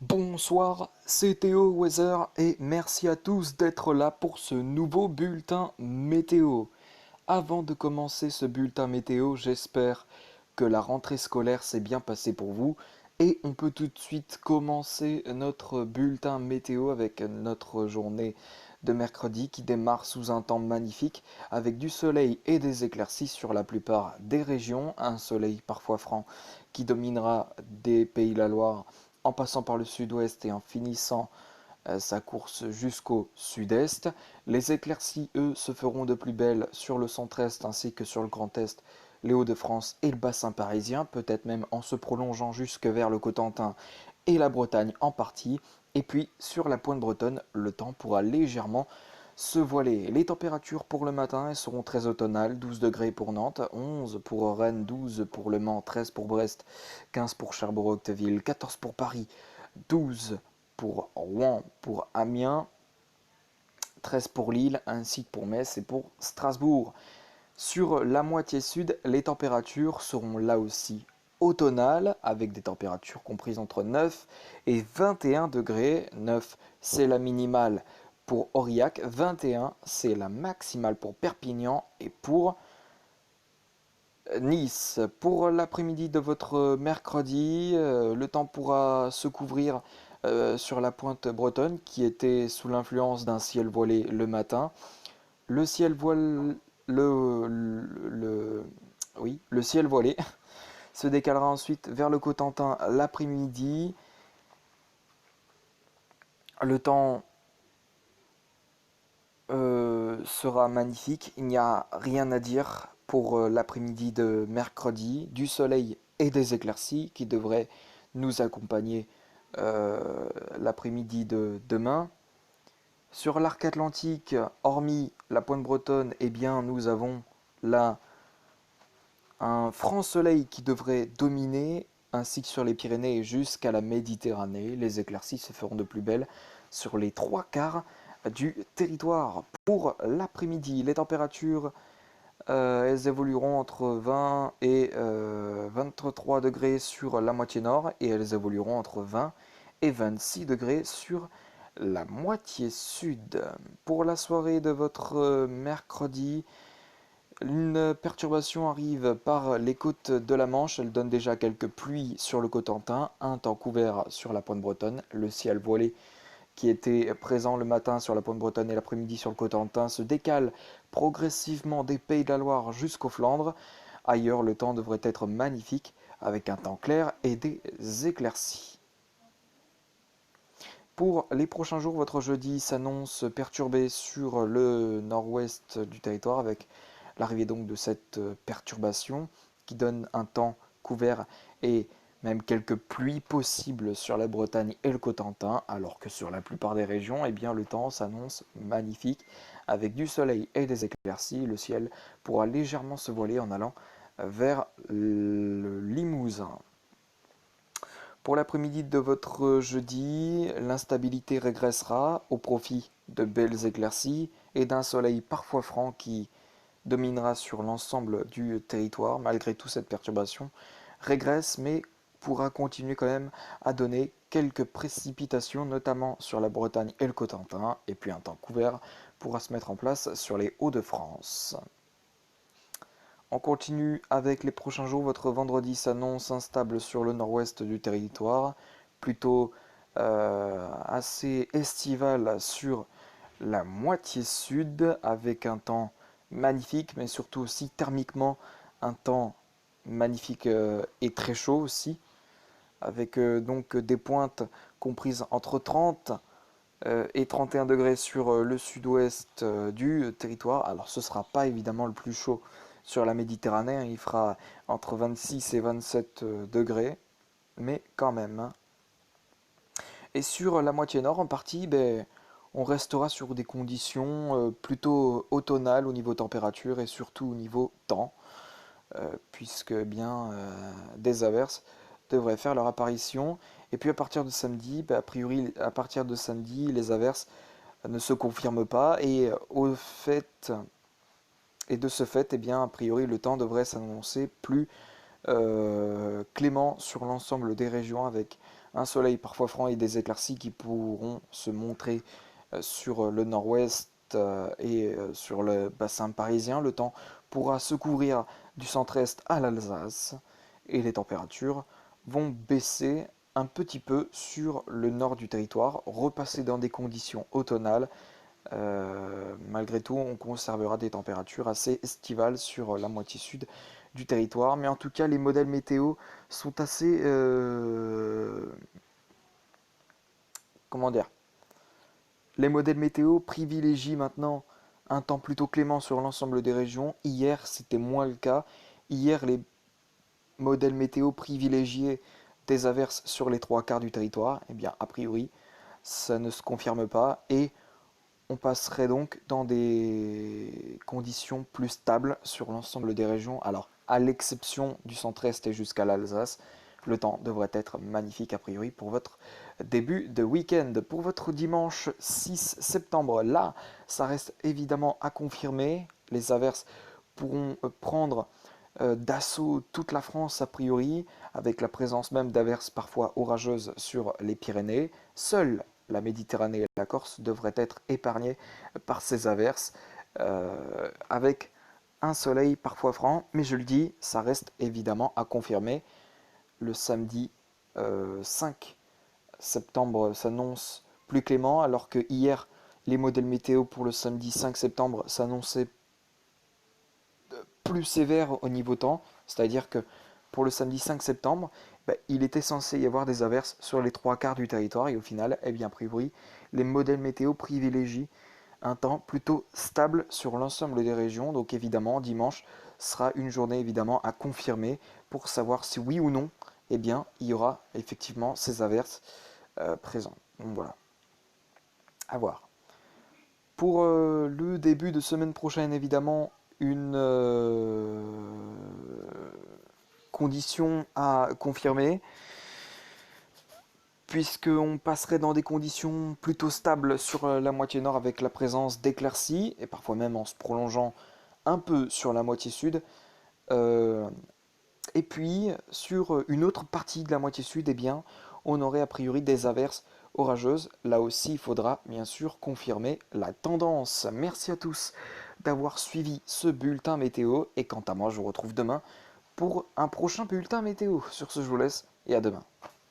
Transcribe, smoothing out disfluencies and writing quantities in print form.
Bonsoir, c'est Théo Weather et merci à tous d'être là pour ce nouveau bulletin météo. Avant de commencer ce bulletin météo, j'espère que la rentrée scolaire s'est bien passée pour vous et on peut tout de suite commencer notre bulletin météo avec notre journée de mercredi qui démarre sous un temps magnifique avec du soleil et des éclaircies sur la plupart des régions, un soleil parfois franc qui dominera des Pays de la Loire en passant par le sud-ouest et en finissant sa course jusqu'au sud-est. Les éclaircies, eux, se feront de plus belle sur le centre-est ainsi que sur le grand est, les Hauts-de-France et le bassin parisien, peut-être même en se prolongeant jusque vers le Cotentin et la Bretagne en partie. Et puis sur la pointe bretonne, le temps pourra légèrement se voiler. Les températures pour le matin elles seront très automnales, 12 degrés pour Nantes, 11 pour Rennes, 12 pour Le Mans, 13 pour Brest, 15 pour Cherbourg-Octeville, 14 pour Paris, 12 pour Rouen, pour Amiens, 13 pour Lille, ainsi que pour Metz et pour Strasbourg. Sur la moitié sud, les températures seront là aussi automnales, avec des températures comprises entre 9 et 21 degrés. 9, c'est la minimale pour Aurillac, 21, c'est la maximale pour Perpignan et pour Nice. Pour l'après-midi de votre mercredi, le temps pourra se couvrir sur la pointe bretonne qui était sous l'influence d'un ciel voilé le matin. Le ciel voile, le- oui, le ciel voilé se décalera ensuite vers le Cotentin l'après-midi. Le temps sera magnifique. Il n'y a rien à dire pour l'après-midi de mercredi. Du soleil et des éclaircies qui devraient nous accompagner euh, l'après-midi de demain. Sur l'arc atlantique, hormis la pointe bretonne, eh bien, nous avons là un franc soleil qui devrait dominer, ainsi que sur les Pyrénées jusqu'à la Méditerranée. Les éclaircies se feront de plus belle sur les trois quarts du territoire. Pour l'après-midi, les températures elles évolueront entre 20 et 23 degrés sur la moitié nord et elles évolueront entre 20 et 26 degrés sur la moitié sud. Pour la soirée de votre mercredi, une perturbation arrive par les côtes de la Manche. Elle donne déjà quelques pluies sur le Cotentin, un temps couvert sur la pointe bretonne. Le ciel voilé qui était présent le matin sur la pointe bretonne et l'après-midi sur le Cotentin se décale progressivement des Pays de la Loire jusqu'aux Flandres. Ailleurs, le temps devrait être magnifique avec un temps clair et des éclaircies. Pour les prochains jours, votre jeudi s'annonce perturbé sur le nord-ouest du territoire avec l'arrivée donc de cette perturbation qui donne un temps couvert et même quelques pluies possibles sur la Bretagne et le Cotentin, alors que sur la plupart des régions, eh bien, le temps s'annonce magnifique avec du soleil et des éclaircies. Le ciel pourra légèrement se voiler en allant vers le Limousin. Pour l'après-midi de votre jeudi, l'instabilité régressera au profit de belles éclaircies et d'un soleil parfois franc qui dominera sur l'ensemble du territoire. Malgré tout, cette perturbation régresse mais pourra continuer quand même à donner quelques précipitations, notamment sur la Bretagne et le Cotentin, et puis un temps couvert pourra se mettre en place sur les Hauts-de-France. On continue avec les prochains jours. Votre vendredi s'annonce instable sur le nord-ouest du territoire, plutôt assez estival sur la moitié sud, avec un temps magnifique, mais surtout aussi thermiquement un temps magnifique et très chaud aussi, avec donc des pointes comprises entre 30 et 31 degrés sur le sud-ouest du territoire. Alors ce ne sera pas évidemment le plus chaud sur la Méditerranée, hein. Il fera entre 26 et 27 degrés, mais quand même, hein. Et sur la moitié nord, en partie, ben, on restera sur des conditions plutôt automnales au niveau température et surtout au niveau temps, puisque bien des averses devraient faire leur apparition. Et puis à partir de samedi, ben, a priori, à partir de samedi, les averses ne se confirment pas et de ce fait, eh bien, a priori, le temps devrait s'annoncer plus clément sur l'ensemble des régions avec un soleil parfois franc et des éclaircies qui pourront se montrer sur le nord-ouest et sur le bassin parisien. Le temps pourra se couvrir du centre-est à l'Alsace et les températures vont baisser un petit peu sur le nord du territoire, repasser dans des conditions automnales. Malgré tout, on conservera des températures assez estivales sur la moitié sud du territoire. Mais en tout cas, les modèles météo sont assez... comment dire? Les modèles météo privilégient maintenant un temps plutôt clément sur l'ensemble des régions. Hier, c'était moins le cas. Hier, les modèles météo privilégiaient des averses sur les trois quarts du territoire. Eh bien, a priori, ça ne se confirme pas. Et on passerait donc dans des conditions plus stables sur l'ensemble des régions. Alors, à l'exception du centre-est et jusqu'à l'Alsace, le temps devrait être magnifique a priori pour votre début de week-end. Pour votre dimanche 6 septembre, là, ça reste évidemment à confirmer. Les averses pourront prendre d'assaut toute la France a priori, avec la présence même d'averses parfois orageuses sur les Pyrénées. Seule la Méditerranée et la Corse devraient être épargnées par ces averses, avec un soleil parfois franc, mais je le dis, ça reste évidemment à confirmer. Le samedi 5 septembre s'annonce plus clément, alors que hier, les modèles météo pour le samedi 5 septembre s'annonçaient plus sévères au niveau temps, c'est-à-dire que pour le samedi 5 septembre, il était censé y avoir des averses sur les trois quarts du territoire et au final, eh bien, a priori, les modèles météo privilégient un temps plutôt stable sur l'ensemble des régions. Donc évidemment, dimanche sera une journée évidemment à confirmer pour savoir si oui ou non, eh bien, il y aura effectivement ces averses présentes. Donc voilà, à voir. Pour le début de semaine prochaine, évidemment, une condition à confirmer, puisqu'on passerait dans des conditions plutôt stables sur la moitié nord avec la présence d'éclaircies, et parfois même en se prolongeant un peu sur la moitié sud. Euh, et puis, sur une autre partie de la moitié sud, eh bien, on aurait a priori des averses orageuses. Là aussi, il faudra bien sûr confirmer la tendance. Merci à tous d'avoir suivi ce bulletin météo. Et quant à moi, je vous retrouve demain pour un prochain bulletin météo. Sur ce, je vous laisse et à demain.